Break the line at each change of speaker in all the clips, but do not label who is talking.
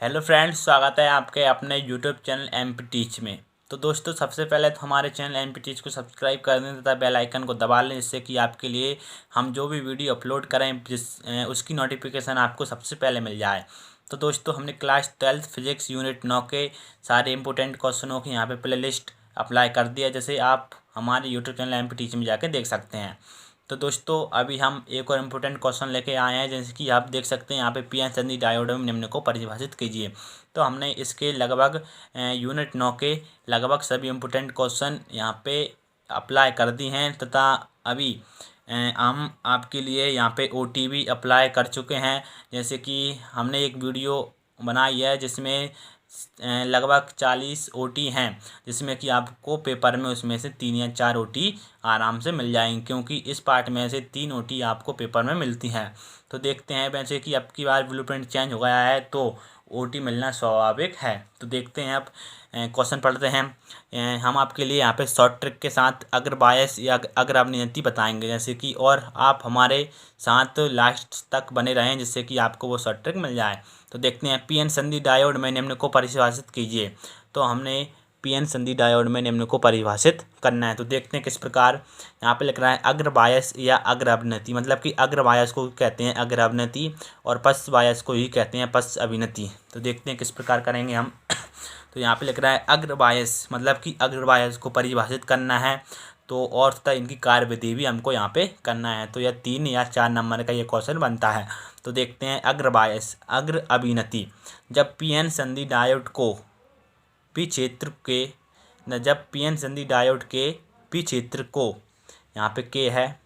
Hello friends, स्वागत है आपके अपने यूट्यूब चैनल एमपी टीच में। तो दोस्तों, सबसे पहले तो हमारे चैनल एमपी टीच को सब्सक्राइब कर दें तथा बेल आइकन को दबा लें, जिससे कि आपके लिए हम जो भी वीडियो अपलोड करें उसकी नोटिफिकेशन आपको सबसे पहले मिल जाए। तो दोस्तों, हमने क्लास 12 फिजिक्स यूनिट 9 के सारे इंपॉर्टेंट क्वेश्चनों की यहाँ पे प्ले लिस्ट अप्लाई कर दिया, जैसे आप हमारे यूट्यूब चैनल एमपी टीच में जाके देख सकते हैं। तो दोस्तों, अभी हम एक और इम्पोर्टेंट क्वेश्चन लेके आए हैं, जैसे कि आप देख सकते हैं यहाँ पे पीएन संधि डायोड में निम्न को परिभाषित कीजिए। तो हमने इसके लगभग यूनिट 9 के लगभग सभी इम्पोर्टेंट क्वेश्चन यहाँ पे अप्लाई कर दी हैं तथा अभी हम आपके लिए यहाँ पे ओटी भी अप्लाई कर चुके हैं। जैसे कि हमने एक वीडियो बनाई है जिसमें लगभग 40 ओटी हैं, जिसमें कि आपको पेपर में उसमें से 3 या 4 ओटी आराम से मिल जाएंगी, क्योंकि इस पार्ट में से 3 ओटी आपको पेपर में मिलती हैं। तो देखते हैं, वैसे कि अब की बार ब्लूप्रिंट चेंज हो गया है तो ओटी मिलना स्वाभाविक है। तो देखते हैं, अब क्वेश्चन पढ़ते हैं। हम आपके लिए यहाँ पे शॉर्ट ट्रिक के साथ अग्र बायस या अग्र अभिनियति बताएंगे, जैसे कि, और आप हमारे साथ लास्ट तक बने रहें जिससे कि आपको वो शॉर्ट ट्रिक मिल जाए। तो देखते हैं, पीएन संधि डायोड में निम्न को परिभाषित कीजिए। तो हमने पीएन संधि डायोड में निम्न को परिभाषित करना है। तो देखते हैं किस प्रकार। यहाँ पे लिख रहा है अग्र बायस या अग्र अभिनति, मतलब कि अग्र बायस को कहते हैं अग्र अभिनति और पश्च बायस को ही कहते हैं पश्च अभिनति। तो देखते हैं किस प्रकार करेंगे हम। तो यहाँ पे लिख रहा है अग्र बायस, मतलब कि अग्र बायस को परिभाषित करना है। तो और तथा इनकी कार्यविधि भी हमको यहाँ पे करना है। तो यह 3 या 4 नंबर का ये क्वेश्चन बनता है। तो देखते हैं, अग्र बायस अग्र अभिनति, जब पीएन संधि डायोड को पी क्षेत्र के जब पीएन संधि डायोड के पी क्षेत्र को, यहाँ पे के है,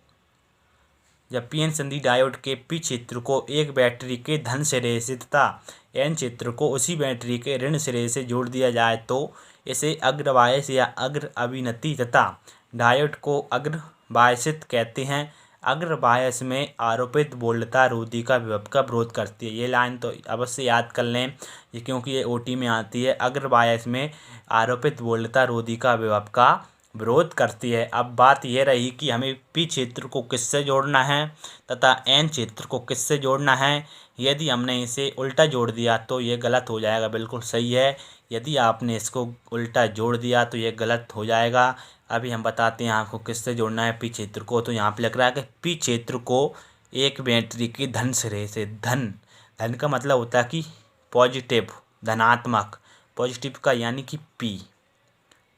जब पीएन संधि डायोड के पी क्षेत्र को एक बैटरी के धन सिरे से तथा एन क्षेत्र को उसी बैटरी के ऋण सिरे से जोड़ दिया जाए तो इसे अग्र बायस या अग्र अभिनति तथा डायोड को अग्र बायसित कहते हैं। अग्र बायस में आरोपित वोल्टता रोधी का विभव का विरोध करती है। ये लाइन तो अवश्य याद कर लें, ये क्योंकि ये ओटी में आती है। अग्र बायस में आरोपित वोल्टता रोधी का विभव का विरोध करती है। अब बात यह रही कि हमें पी क्षेत्र को किससे जोड़ना है तथा एन क्षेत्र को किससे जोड़ना है। यदि हमने इसे उल्टा जोड़ दिया तो ये गलत हो जाएगा, बिल्कुल सही है। यदि आपने इसको उल्टा जोड़ दिया तो ये गलत हो जाएगा। अभी हम बताते हैं आपको किससे जोड़ना है पी क्षेत्र को। तो यहाँ पे लग रहा है कि पी क्षेत्र को एक बैटरी की धन सिरे से, धन का मतलब होता है कि पॉजिटिव, धनात्मक, पॉजिटिव का यानी कि पी,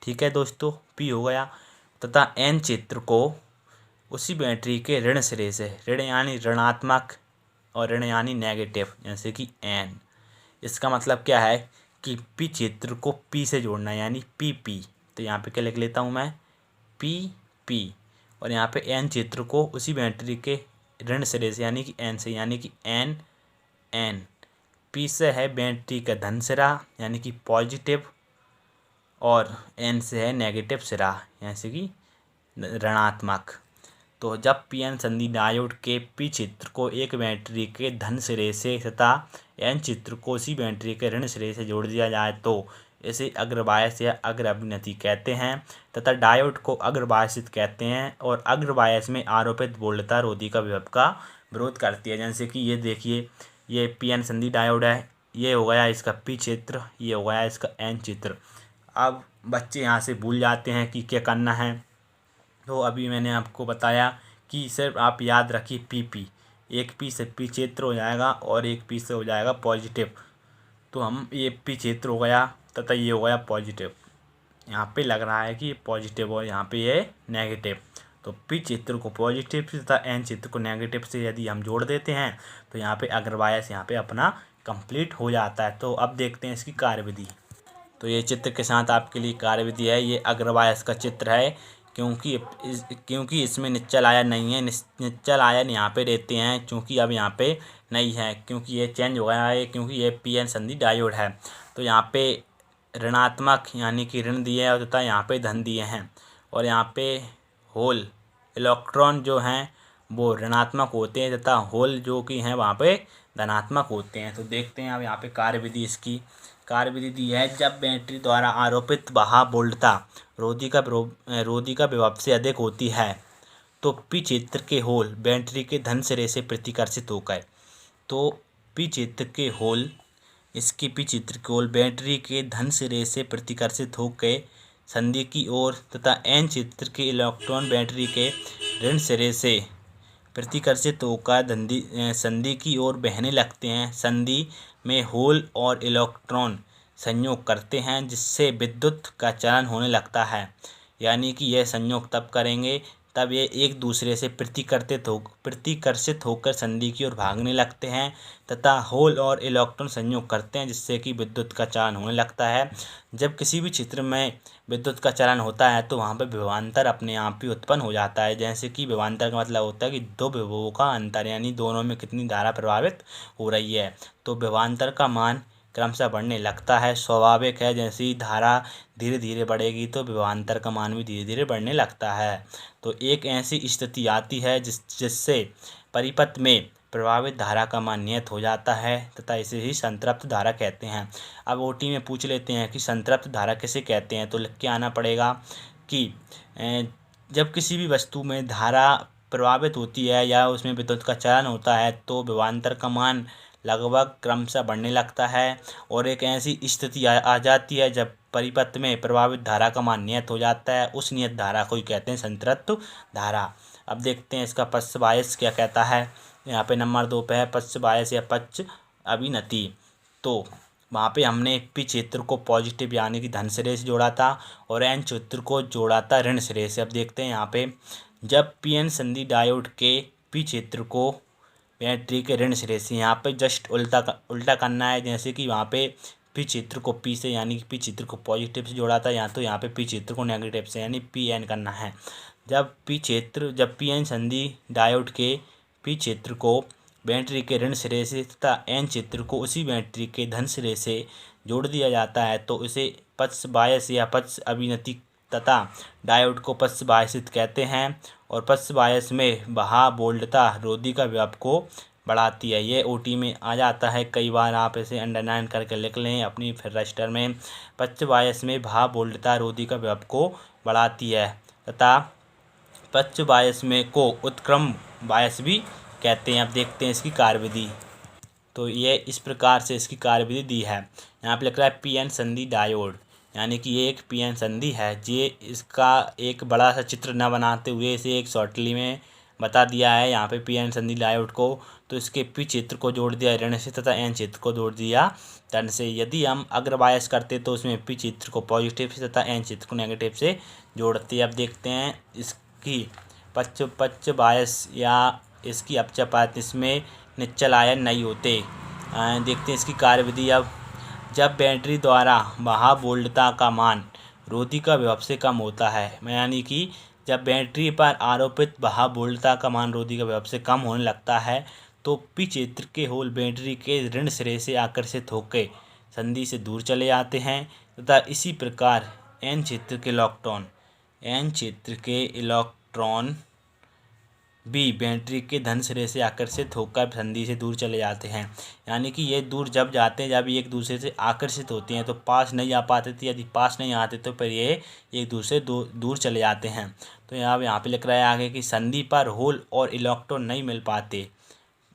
ठीक है दोस्तों, पी हो गया, तथा एन क्षेत्र को उसी बैटरी के ऋण सिरे से, ऋण यानी ऋणात्मक और ऋण यानी नेगेटिव, जैसे कि एन। इसका मतलब क्या है कि पी क्षेत्र को पी से जोड़ना है, यानी पी पी। तो यहाँ पे क्या लिख लेता हूँ मैं, पी पी, और यहाँ पे एन क्षेत्र को उसी बैटरी के ऋण सिरे से यानी कि एन से, यानी कि एन एन। पी से है बैटरी का धन सिरा यानी कि पॉजिटिव, और एन से है नेगेटिव सिरा जैसे कि ऋणात्मक। तो जब पीएन संधि डायोड के पी क्षेत्र को एक बैटरी के धन सिरे से तथा एन क्षेत्र को उसी बैटरी के ऋण सिरे से जोड़ दिया जाए तो इसे अग्र बायस या अग्र अभिनति कहते हैं तथा डायोड को अग्र बायसित कहते हैं। और अग्र बायस में आरोपित वोल्टता रोधी का विभव का विरोध करती है। जैसे कि ये देखिए, ये पीएन संधि डायोड है, ये हो गया इसका पी क्षेत्र, ये हो गया इसका एन क्षेत्र। अब बच्चे यहाँ से भूल जाते हैं कि क्या करना है। तो अभी मैंने आपको बताया कि सिर्फ आप याद रखिए पी पी, एक पी से पी क्षेत्र हो जाएगा और एक पी से हो जाएगा पॉजिटिव। तो हम ये पी क्षेत्र हो गया तथा ये हो गया पॉजिटिव। यहाँ पे लग रहा है कि ये पॉजिटिव और यहाँ पे ये नेगेटिव। तो पी क्षेत्र को पॉजिटिव से तथा एन क्षेत्र को नेगेटिव से यदि हम जोड़ देते हैं तो यहाँ पे अग्र बायस यहाँ पे अपना कंप्लीट हो जाता है। तो अब देखते हैं इसकी कार्यविधि। तो ये चित्र के साथ आपके लिए कार्यविधि है। ये अग्र बायस का चित्र है, क्योंकि इसमें निश्चल आयन नहीं है। निश्चल आयन यहाँ पे रहते हैं, क्योंकि अब यहाँ पे नहीं है, क्योंकि ये चेंज हो गया है, क्योंकि ये पीएन संधि डायोड है। तो यहाँ पे ऋणात्मक यानी कि ऋण दिए हैं तथा यहाँ पे धन दिए हैं, और यहाँ पे होल इलेक्ट्रॉन जो हैं वो ऋणात्मक होते हैं तथा होल जो कि हैं वहाँ पे धनात्मक होते हैं। तो देखते हैं अब यहाँ पे कार्यविधि। इसकी कार्यविधि दी है, जब बैटरी द्वारा आरोपित वहां वोल्टता रोधी का विभव से अधिक होती है तो पी क्षेत्र के होल बैटरी के धन सिरे से प्रतिकर्षित होकर, तो पी क्षेत्र के होल इसके पी चित्रकोण बैटरी के धन सिरे से प्रतिकर्षित होकर संधि की ओर तथा एन चित्र के इलेक्ट्रॉन बैटरी के ऋण सिरे से प्रतिकर्षित होकर संधि की ओर बहने लगते हैं। संधि में होल और इलेक्ट्रॉन संयोग करते हैं जिससे विद्युत का चलन होने लगता है। यानी कि यह संयोग तब करेंगे तब ये एक दूसरे से प्रतिकर्षित होकर संधि की ओर भागने लगते हैं तथा होल और इलेक्ट्रॉन संयोग करते हैं जिससे कि विद्युत का चलन होने लगता है। जब किसी भी चित्र में विद्युत का चलन होता है तो वहाँ पर विभवांतर अपने आप ही उत्पन्न हो जाता है। जैसे कि विभवांतर का मतलब होता है कि दो विभवों का अंतर, यानी दोनों में कितनी धारा प्रवाहित हो रही है। तो विभवांतर का मान क्रमशः बढ़ने लगता है, स्वाभाविक है। जैसे ही धारा धीरे धीरे बढ़ेगी तो विभवांतर का मान भी धीरे धीरे बढ़ने लगता है। तो एक ऐसी स्थिति आती है जिससे परिपथ में प्रवाहित धारा का मान नियत हो जाता है तथा इसे ही संतृप्त धारा कहते हैं। अब ओटी में पूछ लेते हैं कि संतृप्त धारा किसे कहते हैं, तो लिख के आना पड़ेगा कि जब किसी भी वस्तु में धारा प्रवाहित होती है या उसमें विद्युत का चलन होता है तो विभवांतर का मान लगभग क्रमशः बढ़ने लगता है। और एक ऐसी स्थिति आ जाती है जब परिपथ में प्रवाहित धारा का मान नियत हो जाता है, उस नियत धारा को ही कहते हैं संतृप्त धारा। अब देखते हैं इसका पक्ष बायस क्या कहता है। यहाँ पे नंबर 2 पे है पक्ष बायस या पक्ष अभिनति। तो वहाँ पे हमने पी क्षेत्र को पॉजिटिव यानी कि धन सिरे से जोड़ा था और एन क्षेत्र को जोड़ा था ऋण सिरे से। अब देखते हैं यहाँ पे जब पी एन संधि डायोड के पी क्षेत्र को बैटरी के ऋण सिरे से, यहाँ पे जस्ट उल्टा करना है। जैसे कि वहाँ पे पी चित्र को पी से यानी कि पी चित्र को पॉजिटिव से जोड़ा था, तो यहाँ पे पी चित्र को नेगेटिव से यानी पी एन करना है। जब पी एन संधि डायोड के पी चित्र को बैटरी के ऋण सिरे से तथा एन चित्र को उसी बैटरी के धन सिरे से जोड़ दिया जाता है तो इसे पक्ष बायस या पक्ष अभिनति तथा डायोड को पक्ष बायसित कहते हैं। और पक्ष बायस में बहा वोल्टता रोधी का विभव को बढ़ाती है। ये ओटी में आ जाता है, कई बार आप इसे अंडरलाइन करके लिख लें अपनी फिर रजिस्टर में। पक्ष बायस में बहा वोल्टता रोधी का विभव को बढ़ाती है तथा पक्ष बायस में को उत्क्रम बायस भी कहते हैं। अब देखते हैं इसकी कार्यविधि। तो ये इस प्रकार से इसकी कार्यविधि दी है। यहाँ पे लिख रहा है पी एन संधि डायोड, यानी कि ये एक पी एन संधि है। ये इसका एक बड़ा सा चित्र न बनाते हुए इसे एक शॉर्टली में बता दिया है यहाँ पे पी एन संधि डायोड को। तो इसके पी चित्र को जोड़ दिया ऋण से तथा एन चित्र को जोड़ दिया धन से। यदि हम अग्र बायस करते तो उसमें पी चित्र को पॉजिटिव से तथा एन चित्र को नेगेटिव से जोड़ते। अब देखते हैं इसकी पक्ष बायस या इसकी अपचापात, इसमें निश्चल आयन नहीं होते। देखते हैं इसकी कार्यविधि। अब जब बैटरी द्वारा बहा वोल्टता का मान रोधी का विभव से कम होता है, यानी कि जब बैटरी पर आरोपित बहा वोल्टता का मान रोधी का विभव से कम होने लगता है तो पी क्षेत्र के होल बैटरी के ऋण सिरे से आकर्षित होकर संधि से दूर चले जाते हैं तथा इसी प्रकार एन क्षेत्र के इलेक्ट्रॉन भी बैटरी के धन सिरे से आकर्षित होकर संधि से दूर चले जाते हैं। यानी कि ये दूर जब जाते हैं, जब एक दूसरे से आकर्षित होते हैं तो पास नहीं आ पाते थे। यदि पास नहीं आते तो फिर ये एक दूसरे दूर चले जाते हैं। तो यहाँ पे लिख रहा है आगे कि संधि पर होल और इलेक्ट्रॉन नहीं मिल पाते।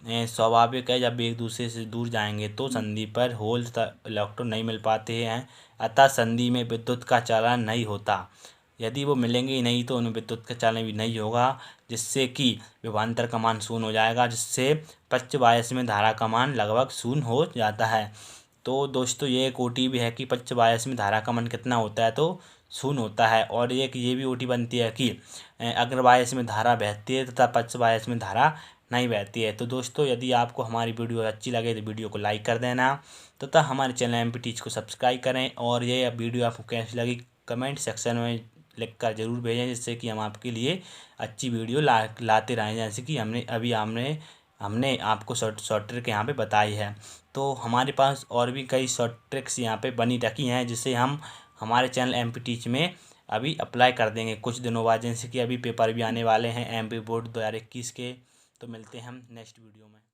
स्वाभाविक है, जब एक दूसरे से दूर जाएंगे तो संधि पर होल तथा इलेक्ट्रॉन नहीं मिल पाते हैं, अतः संधि में विद्युत का चालन नहीं होता। यदि वो मिलेंगे ही नहीं तो उनमें विद्युत का चालन भी नहीं होगा, जिससे कि विभवांतर का मान शून्य हो जाएगा, जिससे पक्ष बायस में धारा का मान लगभग शून्य हो जाता है। तो दोस्तों ये एक ओटी भी है कि पक्ष बायस में धारा का मान कितना होता है, तो शून्य होता है। और एक ये भी ओटी बनती है कि अग्र बायस में धारा बहती है तथा पक्ष बायस में धारा नहीं बहती है। तो दोस्तों यदि आपको हमारी वीडियो अच्छी लगे तो वीडियो को लाइक कर देना तथा हमारे चैनल एमपी टीच को सब्सक्राइब करें। और ये वीडियो आपको कैसी लगी कमेंट सेक्शन में लिख कर ज़रूर भेजें, जिससे कि हम आपके लिए अच्छी वीडियो लाते रहें, जैसे कि हमने आपको शॉर्ट ट्रिक यहाँ पे बताई है। तो हमारे पास और भी कई शॉर्ट ट्रिक्स यहाँ पे बनी रखी हैं, जिसे हम हमारे चैनल एमपी टीच में अभी अप्लाई कर देंगे कुछ दिनों बाद, जैसे कि अभी पेपर भी आने वाले हैं एमपी बोर्ड 2021 के। तो मिलते हैं हम नेक्स्ट वीडियो में।